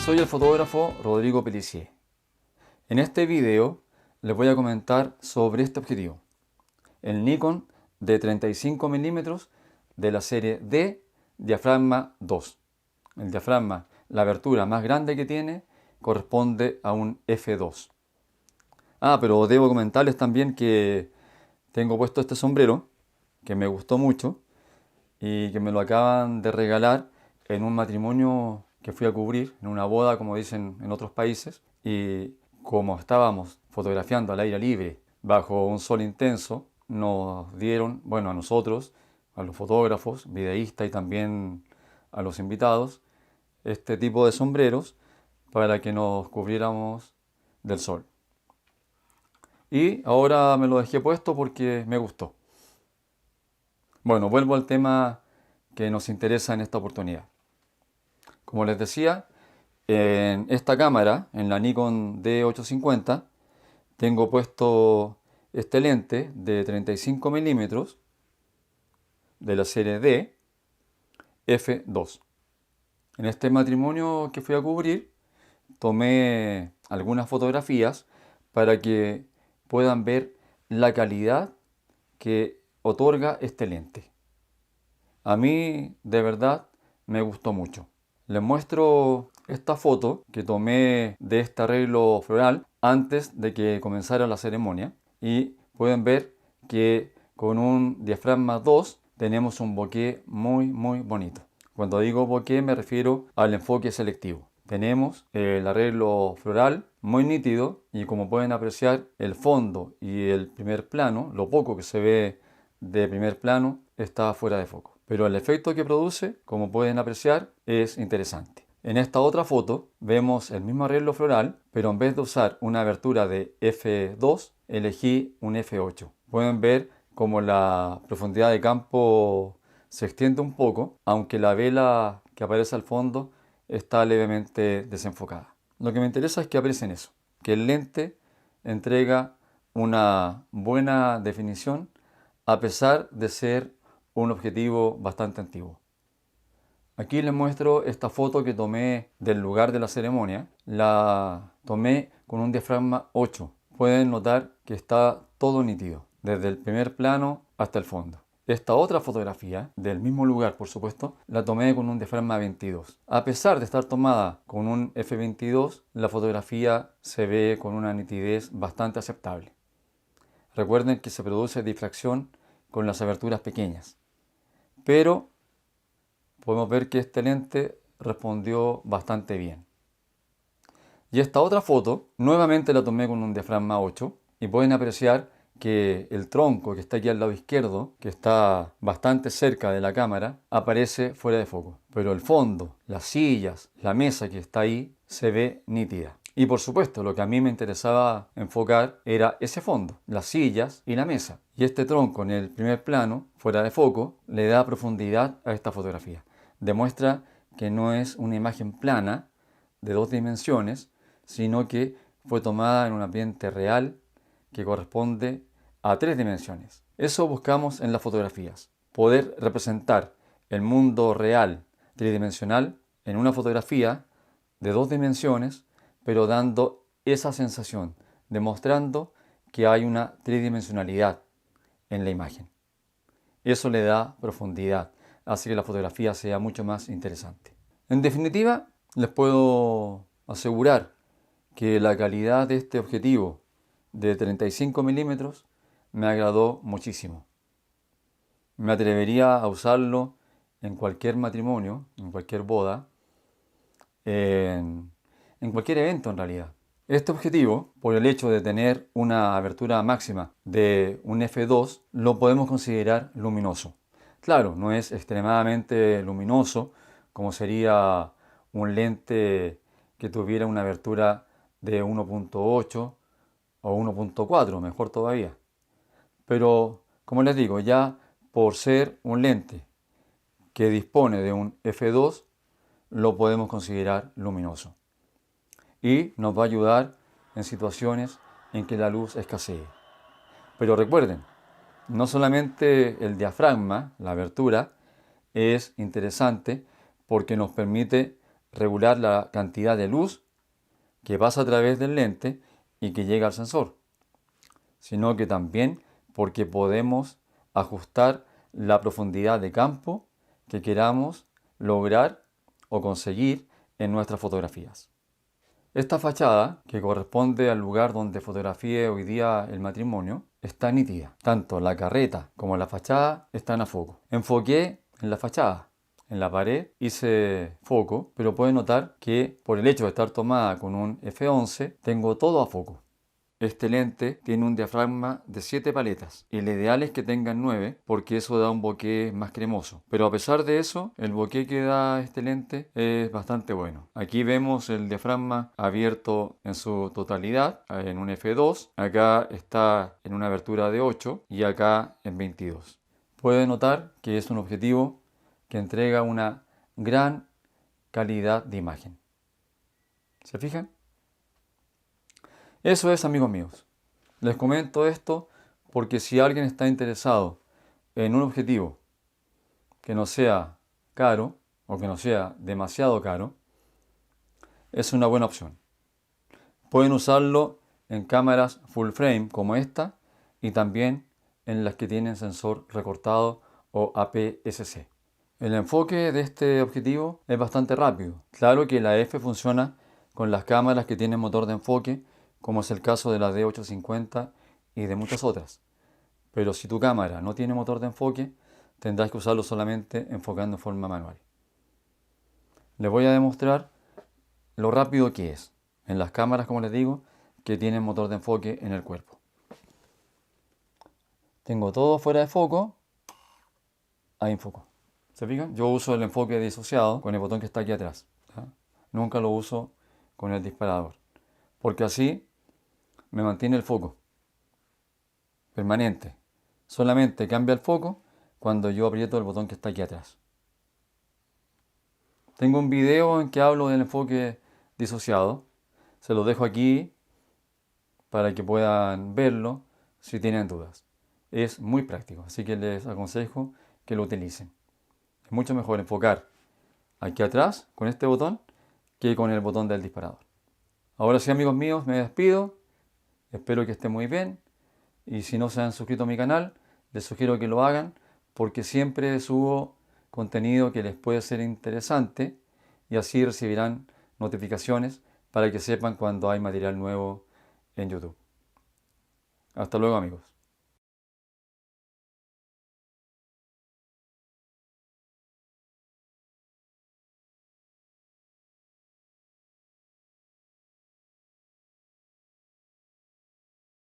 Soy el fotógrafo Rodrigo Pellissier. En este video les voy a comentar sobre este objetivo, el Nikon de 35 mm de la serie D diafragma 2. El diafragma, la abertura más grande que tiene, corresponde a un f2. Pero debo comentarles también que tengo puesto este sombrero, que me gustó mucho y que me lo acaban de regalar en un matrimonio que fui a cubrir, en una boda, como dicen en otros países. Y como estábamos fotografiando al aire libre, bajo un sol intenso, nos dieron, bueno, a nosotros, a los fotógrafos, videístas y también a los invitados, este tipo de sombreros para que nos cubriéramos del sol. Y ahora me lo dejé puesto porque me gustó. Bueno, vuelvo al tema que nos interesa en esta oportunidad. Como les decía, en esta cámara, en la Nikon D850, tengo puesto este lente de 35 mm de la serie D f2. En este matrimonio que fui a cubrir, tomé algunas fotografías para que puedan ver la calidad que otorga este lente. A mí, de verdad, me gustó mucho. Les muestro esta foto que tomé de este arreglo floral antes de que comenzara la ceremonia y pueden ver que con un diafragma 2 tenemos un bokeh muy bonito. Cuando digo bokeh me refiero al enfoque selectivo. Tenemos el arreglo floral muy nítido y como pueden apreciar el fondo y el primer plano, lo poco que se ve de primer plano, está fuera de foco. Pero el efecto que produce, como pueden apreciar, es interesante. En esta otra foto vemos el mismo arreglo floral, pero en vez de usar una abertura de f2, elegí un f8. Pueden ver como la profundidad de campo se extiende un poco, aunque la vela que aparece al fondo está levemente desenfocada. Lo que me interesa es que aprecien eso, que el lente entrega una buena definición a pesar de ser un objetivo bastante antiguo. Aquí les muestro esta foto que tomé del lugar de la ceremonia. La tomé con un diafragma 8. Pueden notar que está todo nítido, desde el primer plano hasta el fondo. Esta otra fotografía, del mismo lugar por supuesto, la tomé con un diafragma 22. A pesar de estar tomada con un f22, la fotografía se ve con una nitidez bastante aceptable. Recuerden que se produce difracción con las aberturas pequeñas, pero podemos ver que este lente respondió bastante bien. Y esta otra foto, nuevamente la tomé con un diafragma 8 y pueden apreciar que el tronco que está aquí al lado izquierdo, que está bastante cerca de la cámara, aparece fuera de foco. Pero el fondo, las sillas, la mesa que está ahí, se ve nítida. Y por supuesto, lo que a mí me interesaba enfocar era ese fondo, las sillas y la mesa. Y este tronco en el primer plano, fuera de foco, le da profundidad a esta fotografía. Demuestra que no es una imagen plana de 2 dimensiones, sino que fue tomada en un ambiente real que corresponde a 3 dimensiones. Eso buscamos en las fotografías, poder representar el mundo real tridimensional en una fotografía de 2 dimensiones, pero dando esa sensación, demostrando que hay una tridimensionalidad en la imagen. Eso le da profundidad, hace que la fotografía sea mucho más interesante. En definitiva, les puedo asegurar que la calidad de este objetivo de 35 mm me agradó muchísimo. Me atrevería a usarlo en cualquier matrimonio, en cualquier boda, en cualquier evento en realidad. Este objetivo, por el hecho de tener una abertura máxima de un f2, lo podemos considerar luminoso. Claro, no es extremadamente luminoso como sería un lente que tuviera una abertura de 1.8 o 1.4, mejor todavía. Pero, como les digo, ya por ser un lente que dispone de un f2, lo podemos considerar luminoso. Y nos va a ayudar en situaciones en que la luz escasee. Pero recuerden, no solamente el diafragma, la abertura, es interesante porque nos permite regular la cantidad de luz que pasa a través del lente y que llega al sensor, sino que también porque podemos ajustar la profundidad de campo que queramos lograr o conseguir en nuestras fotografías. Esta fachada, que corresponde al lugar donde fotografié hoy día el matrimonio, está nítida. Tanto la carreta como la fachada están a foco. Enfoqué en la fachada. En la pared hice foco, pero pueden notar que por el hecho de estar tomada con un F11, tengo todo a foco. Este lente tiene un diafragma de 7 paletas y lo ideal es que tengan 9 porque eso da un bokeh más cremoso. Pero a pesar de eso, el bokeh que da este lente es bastante bueno. Aquí vemos el diafragma abierto en su totalidad en un F2. Acá está en una abertura de 8 y acá en 22. Pueden notar que es un objetivo que entrega una gran calidad de imagen. ¿Se fijan? Eso es, amigos míos. Les comento esto porque si alguien está interesado en un objetivo que no sea caro o que no sea demasiado caro, es una buena opción. Pueden usarlo en cámaras full frame como esta y también en las que tienen sensor recortado o APS-C. El enfoque de este objetivo es bastante rápido. Claro que la F funciona con las cámaras que tienen motor de enfoque, como es el caso de la D850 y de muchas otras. Pero si tu cámara no tiene motor de enfoque, tendrás que usarlo solamente enfocando en forma manual. Les voy a demostrar lo rápido que es en las cámaras, como les digo, que tienen motor de enfoque en el cuerpo. Tengo todo fuera de foco, ahí enfoco. ¿Se fijan? Yo uso el enfoque disociado con el botón que está aquí atrás. ¿Ya? Nunca lo uso con el disparador, porque así me mantiene el foco permanente. Solamente cambia el foco cuando yo aprieto el botón que está aquí atrás. Tengo un video en que hablo del enfoque disociado. Se lo dejo aquí para que puedan verlo si tienen dudas. Es muy práctico, así que les aconsejo que lo utilicen. Es mucho mejor enfocar aquí atrás con este botón que con el botón del disparador. Ahora sí, amigos míos, me despido. Espero que estén muy bien. Y si no se han suscrito a mi canal, les sugiero que lo hagan porque siempre subo contenido que les puede ser interesante y así recibirán notificaciones para que sepan cuando hay material nuevo en YouTube. Hasta luego, amigos.